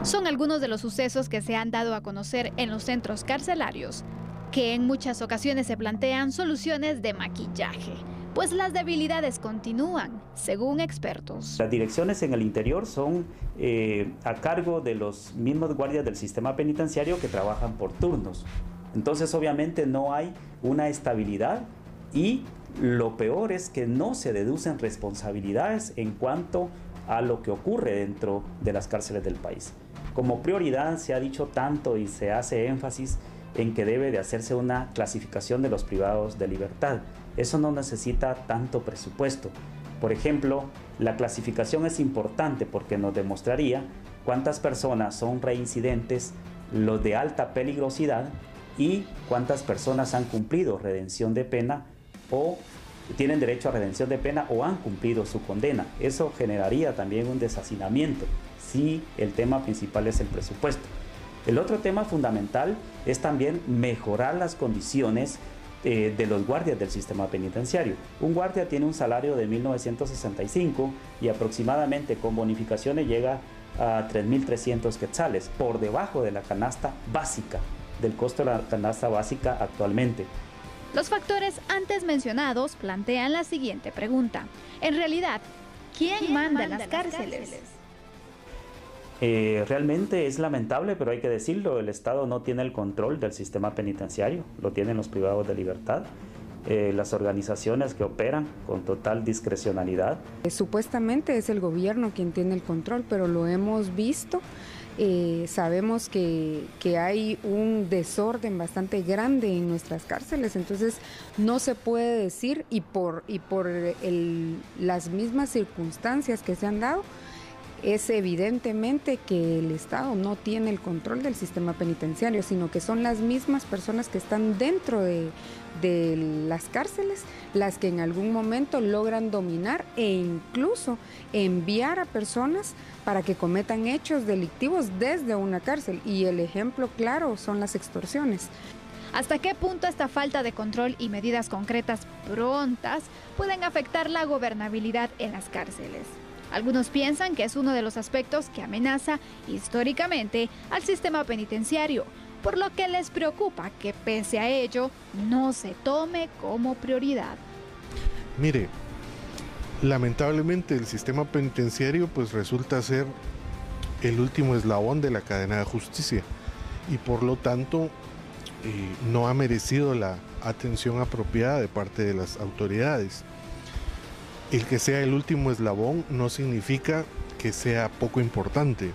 Son algunos de los sucesos que se han dado a conocer en los centros carcelarios, que en muchas ocasiones se plantean soluciones de maquillaje, pues las debilidades continúan, según expertos. Las direcciones en el interior son a cargo de los mismos guardias del sistema penitenciario que trabajan por turnos. Entonces, obviamente, no hay una estabilidad y lo peor es que no se deducen responsabilidades en cuanto a lo que ocurre dentro de las cárceles del país. Como prioridad se ha dicho tanto y se hace énfasis en que debe de hacerse una clasificación de los privados de libertad. Eso no necesita tanto presupuesto. Por ejemplo, la clasificación es importante porque nos demostraría cuántas personas son reincidentes, los de alta peligrosidad y cuántas personas han cumplido redención de pena o tienen derecho a redención de pena o han cumplido su condena. Eso generaría también un deshacinamiento si el tema principal es el presupuesto. El otro tema fundamental es también mejorar las condiciones de los guardias del sistema penitenciario. Un guardia tiene un salario de 1.965 y aproximadamente con bonificaciones llega a 3.300 quetzales, por debajo de la canasta básica, del costo de la canasta básica actualmente. Los factores antes mencionados plantean la siguiente pregunta. En realidad, ¿quién manda en las cárceles? Realmente es lamentable, pero hay que decirlo, el Estado no tiene el control del sistema penitenciario, lo tienen los privados de libertad, las organizaciones que operan con total discrecionalidad. Supuestamente es el gobierno quien tiene el control, pero lo hemos visto. Sabemos que hay un desorden bastante grande en nuestras cárceles, entonces no se puede decir y por las mismas circunstancias que se han dado, es evidentemente que el Estado no tiene el control del sistema penitenciario, sino que son las mismas personas que están dentro de las cárceles las que en algún momento logran dominar e incluso enviar a personas para que cometan hechos delictivos desde una cárcel. Y el ejemplo claro son las extorsiones. ¿Hasta qué punto esta falta de control y medidas concretas prontas pueden afectar la gobernabilidad en las cárceles? Algunos piensan que es uno de los aspectos que amenaza históricamente al sistema penitenciario, por lo que les preocupa que pese a ello no se tome como prioridad. Mire, lamentablemente el sistema penitenciario pues resulta ser el último eslabón de la cadena de justicia y por lo tanto no ha merecido la atención apropiada de parte de las autoridades. El que sea el último eslabón no significa que sea poco importante.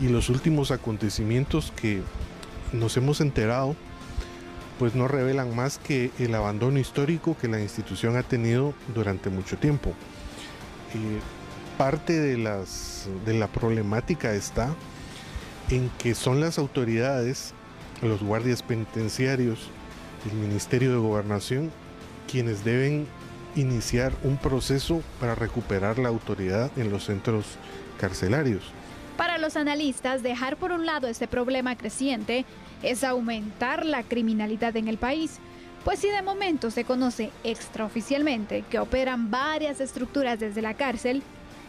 Y los últimos acontecimientos que nos hemos enterado, pues no revelan más que el abandono histórico que la institución ha tenido durante mucho tiempo. Parte de la problemática está en que son las autoridades, los guardias penitenciarios, el Ministerio de Gobernación, quienes deben iniciar un proceso para recuperar la autoridad en los centros carcelarios. Para los analistas, dejar por un lado este problema creciente es aumentar la criminalidad en el país, pues si de momento se conoce extraoficialmente que operan varias estructuras desde la cárcel,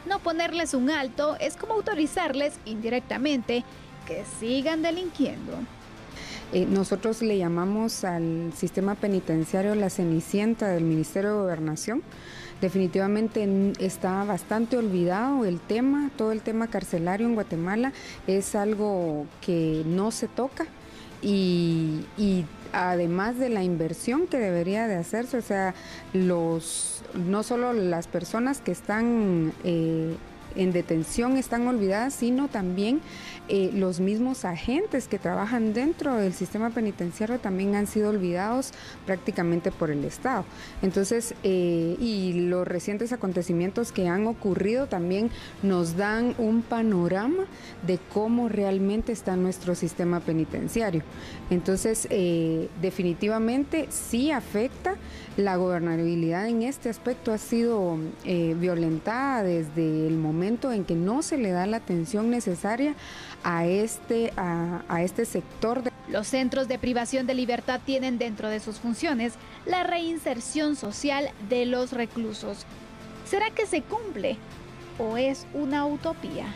no ponerles un alto es como autorizarles indirectamente que sigan delinquiendo. Nosotros le llamamos al sistema penitenciario la cenicienta del Ministerio de Gobernación. Definitivamente está bastante olvidado el tema, todo el tema carcelario en Guatemala es algo que no se toca y además de la inversión que debería de hacerse, o sea, no solo las personas que están en detención están olvidadas, sino también los mismos agentes que trabajan dentro del sistema penitenciario también han sido olvidados prácticamente por el Estado. Entonces, y los recientes acontecimientos que han ocurrido también nos dan un panorama de cómo realmente está nuestro sistema penitenciario. Entonces, definitivamente sí afecta. La gobernabilidad en este aspecto ha sido violentada desde el momento en que no se le da la atención necesaria a este sector. Los centros de privación de libertad tienen dentro de sus funciones la reinserción social de los reclusos. ¿Será que se cumple o es una utopía?